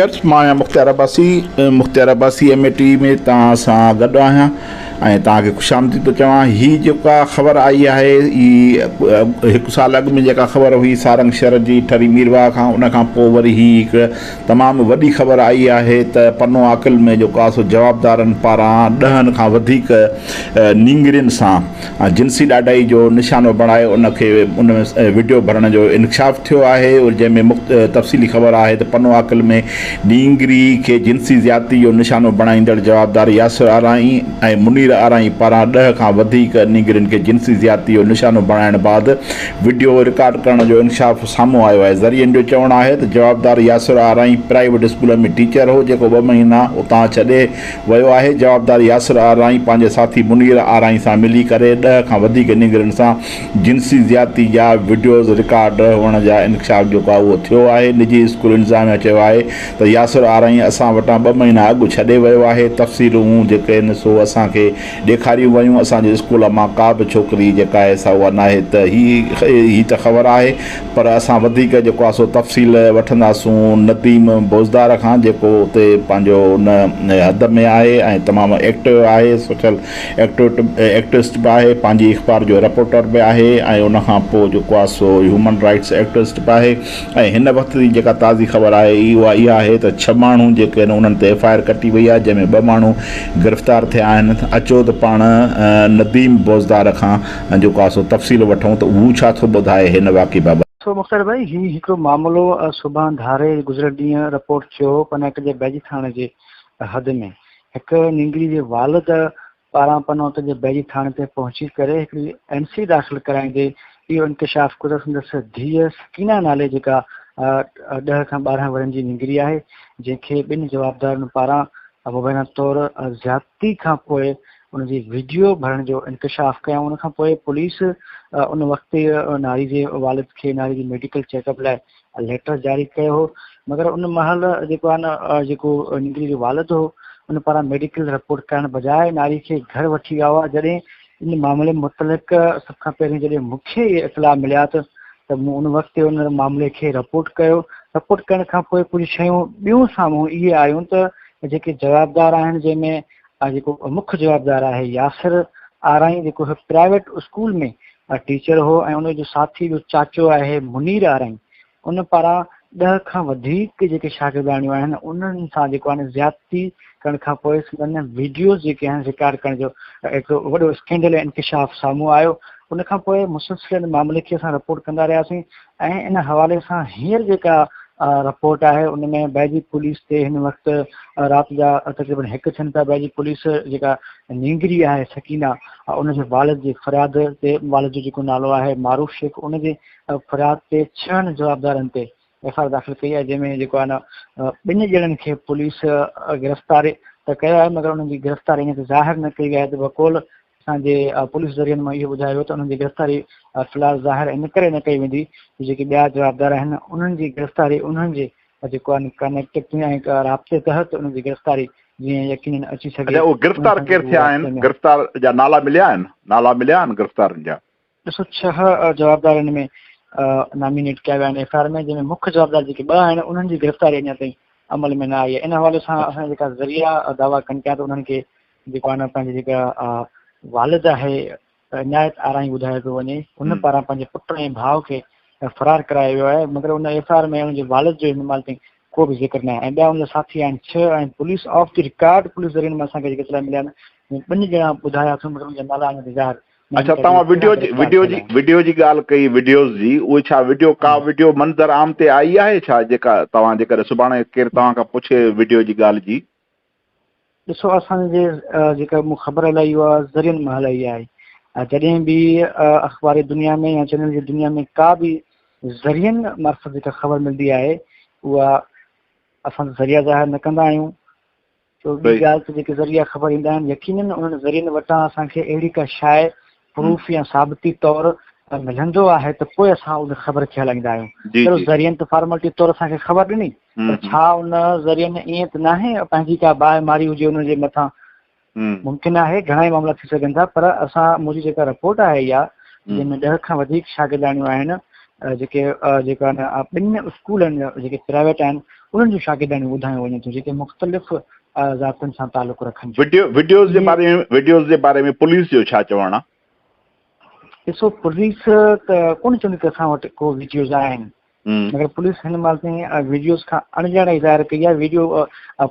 Viewers, मैं Mukhtiar Abbasi MAT में तव्हां सां गॾु आहियां ऐं तव्हांखे ख़ुशामदीद थो चवां। हीअ जेका ख़बर आई आहे हिकु साल अॻु में जेका ख़बर हुई सारंग शहर जी ठरी मीरवाह खां, उन खां पोइ वरी हीअ हिकु तमामु वॾी ख़बर आई आहे त पनो आकिल में जेको आहे सो जवाबदारनि पारां 10 खां वधीक नींगरियुनि सां जिनसी ॾाढाई जो निशानो बणाए उनखे उन में वीडियो भरण जो इंकशाफ थियो आहे, जंहिंमें तफ़सीली ख़बर आहे त पनो आकिल में नींगरी खे जिनसी ज़्यादती जो निशानो बणाईंदड़ जवाबदार यासिर आराई ऐं मुनीर आराई पारां 10 खां वधीक नींगरियुनि खे जिनसी ज़्यादती जो निशानो बणाइण बैदि वीडियो रिकॉर्ड करण जो इंकशाफ साम्हूं आयो आहे। ज़रियनि जो चवणु आहे त जवाबदार यासिर आराई प्राइवेट स्कूल में टीचर हो, जेको 2 महीना उतां छॾे वियो आहे। जवाबदार यासिर आराई पंहिंजे साथी मुनीर आराई सां मिली करे 10 खां वधीक नींगरियुनि सां जिनसी ज़्यादती जा वीडियोज़ रिकॉर्ड हुअण जा इंकशाफ जेको आहे उहो थियो आहे। निजी स्कूल इंतिज़ामिया चयो आहे त यासिर आराई असां वटां 2 महीना अॻु छॾे वियो आहे। तफ़सीलूं जेके आहिनि सो असांखे ॾेखारियूं वयूं। असांजे स्कूल मां का बि छोकिरी जेका आहे सा उहा नाहे त ही त ख़बर आहे, पर असां वधीक जेको आहे सो तफ़सील वठंदासूं नदीम बोज़दार खां, जेको उते पंहिंजो उन हद में आहे ऐं तमामु एक्टिव आहे, सोशल एक्टिविस्ट बि आहे, पंहिंजी अख़बार जो रिपोर्टर बि आहे ऐं उनखां पोइ जेको आहे सो ह्यूमन राइट्स एक्टिविस्ट बि आहे। ऐं हिन वक़्त जी जेका ताज़ी ख़बर आहे इहा आहे त 6 माण्हू जेके आहिनि उन्हनि ते FIR कटी वई आहे, जंहिंमें 2 माण्हू गिरफ़्तार थिया आहिनि। अचो त पाण नदीम बोज़दार खां जेको आहे सो तफ़सील वठूं त हू छा थो ॿुधाए हिन वाक़े बाबति। मुख़्तार भाई, ही हिकिड़ो मामिलो सुभाणे धारे गुज़िरियल ॾींहुं रिपोर्ट थियो पनक जे बैजी थाणे जे हद में हिकु नींगरी जे वालिद पारां पनौत जे बैजी थाणे ते पहुची करे हिकिड़ी NC दाख़िल कराईंदे इहो इंकशाफ कयो त संदसि धीअ सकीना नाले जेका 10 खां 12 वरनि जी नींगरी आहे, जंहिंखे 2 जवाबदारनि पारां मुबैना तौरु ज़्यादती खां पोइ उनजी वीडियो भरण जो इंकशाफ कयऊं। उन खां पोइ पुलिस उन वक़्तु नारी जे वालिद खे नारी जी मेडिकल चेकअप लाइ लेटर जारी कयो हो, मगर उन महल जेको आहे न जेको नींगरी जो वालिद हो उन पारां मेडिकल रिपोर्ट करण बजाए नारी खे घर वठी विया हुआ। जॾहिं इन मामले मुतलिक़ सभ खां पहिरीं जॾहिं मूंखे इतला मिलिया त मूं उन वक़्तु उन मामले खे रिपोर्ट कयो। रिपोर्ट करण खां पोइ कुझु शयूं ॿियूं साम्हूं इहे आयूं त जेके जवाबदार आहिनि, जंहिंमें जेको मुख्य जवाबदार आहे यासिर आराई, जेको प्राइवेट स्कूल में टीचर हो, ऐं उनजो साथी जो चाचो आहे मुनीर आराई, उन पारां 10 खां वधीक जेके शागिर्दाणियूं आहिनि उन्हनि सां जेको आहे ज़्यादती करण खां पोइ वीडियोज़ जेके आहिनि रिकॉर्ड करण जो हिकिड़ो वॾो स्कैंडल इंकशाफ साम्हूं आयो। उन खां पोइ मुसलसिल मामले खे असां रिपोर्ट कंदा रहियासीं ऐं इन हवाले सां हींअर जेका रिपोर्ट आहे उनमें बैजी पुलिस ते हिन वक़्तु राति जा तक़रीबन 1 थियनि था। बैजी पुलिस जेका नींगरी आहे सकीना, उनजे वालिद जी फ़रियाद ते, वालिद जो जेको नालो आहे मारूफ शेख, उनजे फ़रियाद ते 6 जवाबदारनि ते FIR दाख़िल कई आहे, जंहिंमें जेको आहे न 2 ॼणनि खे पुलिस गिरफ़्तार त कयो आहे, मगर उन्हनि जी गिरफ़्तारी ईअं त ज़ाहिर न कई आहे। त बक़ौल असांजे पुलिस ज़रियनि मां इहो ॿुधायो वियो त उन्हनि जी गिरफ़्तारी फ़िलहाल ज़ाहिर इन करे न कई वेंदी, जेके ॿिया जवाबदार आहिनि उन्हनि जी गिरफ़्तारी उन्हनि जे जेको आहे कनेक्टिव ऐं राब्ते तहत उन्हनि जी गिरफ़्तारी जीअं यकीनन अची सघे। उहो गिरफ़्तार केरु थिया आहिनि? गिरफ़्तार जा नाला मिलिया आहिनि गिरफ़्तारनि जा? ॾिसो, 6 जवाबदार हिन में नॉमिनेट कया विया आहिनि FIR में, जंहिंमें मुख्य जवाबदार जेके 2 आहिनि उन्हनि जी गिरफ़्तारी अञा ताईं अमल में न आई आहे। इन हवाले सां असां जेका ज़रिया दावा कनि पिया त उन्हनि खे जेको आहे न पंहिंजी जेका वालिद आहे इनायत आराई ॿुधायो पियो वञे, हुन पारां पंहिंजे पुट ऐं भाउ खे फ़रार करायो वियो आहे, मगर उन FIR में उनजे वालिद जो हिन महिल ताईं को बि ज़िक्र न आहे। ऐं ॿिया उनजा साथी आहिनि 6 ऐं police of the record police ज़रिए मां असांखे जेके इत्तला मिलिया आहिनि 2 ॼणा ॿुधायासीं, मगर उनजा नाला अञा ज़ाहिर। अच्छा, तव्हां वीडियो जी ॻाल्हि कई, वीडियोज़ जी, उहे छा वीडियो मंज़र आम ते आई आहे छा, जेका तव्हां जेकर सुभाणे केरु तव्हां खां पुछे वीडियो जी ॻाल्हि जी? ॾिसो, असांजे जेका मूं ख़बर हलाई उहा ज़रियनि मां हलाई आहे। जॾहिं बि अख़बारी दुनिया में या चैनल जी दुनिया में का बि ज़रियनि मार्फत जेका ख़बर मिलंदी आहे उहा असां ज़रिया ज़ाहिर न कंदा आहियूं। छो ॿी ॻाल्हि त जेके ज़रिया ख़बर ईंदा आहिनि यकीनन उन्हनि ज़रियनि वटां असांखे अहिड़ी का शइ प्रूफ या साबिती तौरु मिलंदो आहे त पोइ असां उन ख़बर खे हलाईंदा आहियूं। चलो, ज़रियनि त फॉर्मेलिटी तौरु असांखे ख़बर ॾिनी, पर छा उन ज़रियनि ईअं त नाहे पंहिंजी का बाहि मारी हुजे उनजे मथां? मुमकिन आहे, घणा ई मामला थी सघनि था, पर मुंहिंजी जेका रिपोर्ट आहे इहा जंहिंमें 10 खां वधीक शागिर्दाणियूं आहिनि जेके जेका ॿिनि स्कूलनि जेके प्राइवेट आहिनि उन्हनि जूं शागिर्दनि ॿुधायो वञे थो जेके मुख़्तलिफ़ ज़ातुनि सां तालुक़ु रखनि। वीडियोज़ जे बारे में पुलिस जो छा चवणु आहे? ॾिसो पुलिस त कोन चवंदी त असां वटि को वीडियोज़ आहिनि, मगर पुलिस हिन महिल ताईं वीडियोज़ खां अणॼाण ज़ाहिर कई आहे। वीडियो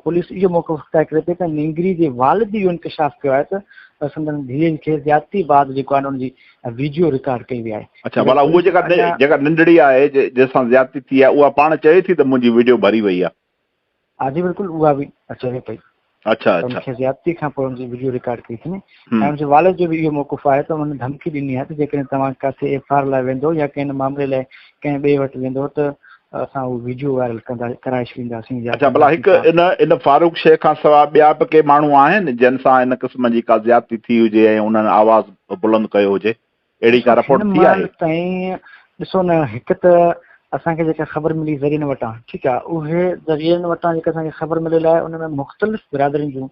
पुलिस इहो मौक़िफ़ तइ करे थी त निंगरी जे वालिद इहो इंकशाफ़ कयो आहे त संदन धीअ खे ज़्यादती बाद जेको आहे उनजी वीडियो रिकॉर्ड कई वई आहे। अच्छा, भला उहो जेका नंढड़ी आहे जंहिंसां ज़्यादती थी आहे उहा पाण चए थी त मुंहिंजी वीडियो भरी वई आहे? हा जी बिल्कुलु, उहा बि चवे पई। अच्छा, उनखे ज़्यादती खां पोइ उनजी वीडियो रिकॉर्ड कई अथईं ऐं उनजे वालिद जो बि इहो मौक़िफ़ आहे त उन धमकी ॾिनी आहे त जेकॾहिं तव्हां किथे एफ.आई.आर. लाइ वेंदो या कंहिं मामले लाइ कंहिं ॿिए वटि वेंदो त असां उहो वीडियो वायरल कराए छॾींदासीं। अच्छा, भला हिकु इन फारूक शेख खां सवाइ ॿिया बि के माण्हू आहिनि जंहिंसां इन क़िस्म जी का ज़्यादती थी हुजे ऐं उन्हनि आवाज़ बुलंद कयो हुजे? अहिड़ी का रिपोर्ट थी आहे? ताईं ॾिसो न, हिकु त असांखे जेका ख़बर मिली ज़रियनि वटां, ठीकु आहे, उहे ज़रियनि वटां जेका असांखे ख़बर मिलियल आहे उन में मुख़्तलिफ़ बिरादरियुनि जूं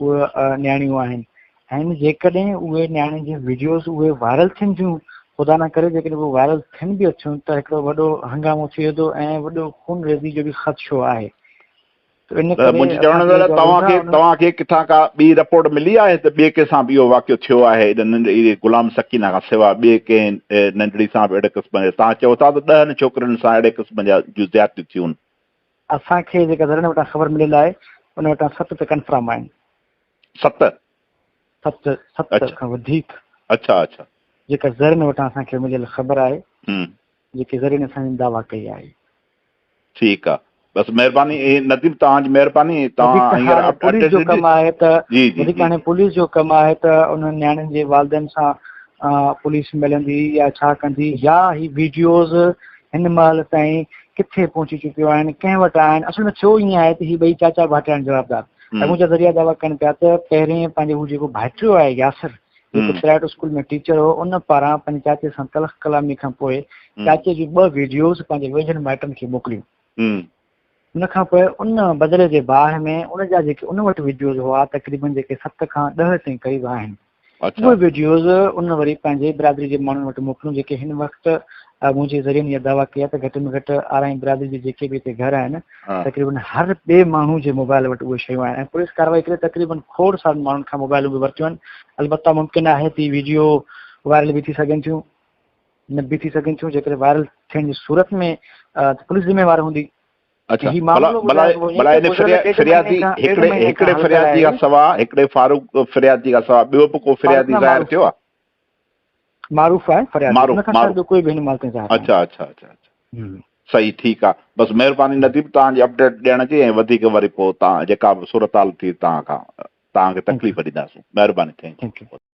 उहे न्याणियूं आहिनि ऐं जेकॾहिं उहे न्याणियुनि जी वीडियोज़ उहे वायरल थियनि थियूं, ख़ुदा न करे जेकॾहिं उहे वायरल थियनि बि अचूं त हिकिड़ो वॾो हंगामो थी वेंदो ऐं वॾो खून रेज़ी जो बि ख़दशो आहे। मुंहिंजे चवण जो तव्हांखे किथां का ॿी रिपोर्ट मिली आहे त ॿिए कंहिंसां बि इहो वाक़ियो थियो आहे नंढड़ी गुलाम सकीना खां सवाइ ॿिए कंहिं नंढड़ी सां बि अहिड़े क़िस्म जो? तव्हां चओ था त 10 छोकिरियुनि सां अहिड़े क़िस्म जूं ज़्यादतियूं थियूं आहिनि। असांखे जेका ज़रियनि वटां ख़बर मिलियल आहे उन वटां 7 त कंफर्म आहिनि। 7 खां वधीक। अच्छा अच्छा, जेका ज़रियनि वटां असांखे मिलियल ख़बर आहे, जेके ज़रियनि असांजी दावा कई आहे। ठीकु आहे, बसि महिरबानी नदीम, तव्हांजी महिरबानी। तव्हां पुलिस जो कमु आहे त वधीक हाणे पुलिस जो कमु आहे त उन्हनि न्याणियुनि जे वालिदनि सां पुलिस मिलंदी या छा कंदी, या ही वीडियोज़ हिन महिल ताईं किथे पहुची चुकियो आहिनि, कंहिं वटि आहिनि। असल में छो ईअं आहे त ही ॿई चाचा भाटिया आहिनि जवाबदार ऐं मुंहिंजा ज़रिया दावा कनि पिया त पहिरें पंहिंजो हू जेको भाइटियो आहे यासिर, जेको प्राइवेट स्कूल में टीचर हो, उन पारां पंहिंजे चाचे सां तलख़ कलामी खां पोइ चाचे जूं 2 वीडियोज़ पंहिंजे वेझनि माइटनि खे मोकिलियूं। उन खां पोइ उन बदिले जे बाहि में उन जा जेके उन वटि वीडियोज़ हुआ तक़रीबन जेके 7 खां 10 ताईं क़रीब आहिनि, उहे वीडियोज़ उन वरी पंहिंजे बिरादरी जे माण्हुनि वटि मोकिलियूं जेके हिन वक़्तु मुंहिंजे ज़रिए इहा दावा कई आहे त घटि में घटि आराई बिरादरी जे जेके बि हिते घर आहिनि तक़रीबन हर ॿिए माण्हू जे मोबाइल वटि उहे शयूं आहिनि ऐं पुलिस कार्रवाई करे तक़रीबन खोड़ सारनि माण्हुनि खां मोबाइलूं बि वरितियूं आहिनि। अलबत्ता मुमकिन आहे त वीडियो वायरल बि थी सघनि थियूं, न बि थी सघनि थियूं। जेकॾहिं वायरल थियण जी सूरत में पुलिस ज़िम्मेवार हूंदी। अच्छा, हिकिड़े फारूक फ़रियादी खां सवाइ ॿियो बि को फ़रियादी ज़ाहिर थियो आहे? मारूफ़ आहे फ़रियादी, उन खां सवाइ कोई बि हिन महिल ताईं ज़ाहिर। अच्छा अच्छा अच्छा, सही, ठीकु आहे। बसि महिरबानी नदीम तव्हांजी अपडेट ॾियण जी, ऐं वधीक वरी पोइ तव्हां जेका बि सूरत हाल थी तव्हांखे तकलीफ़ ॾींदासीं। महिरबानी, थैंक यू।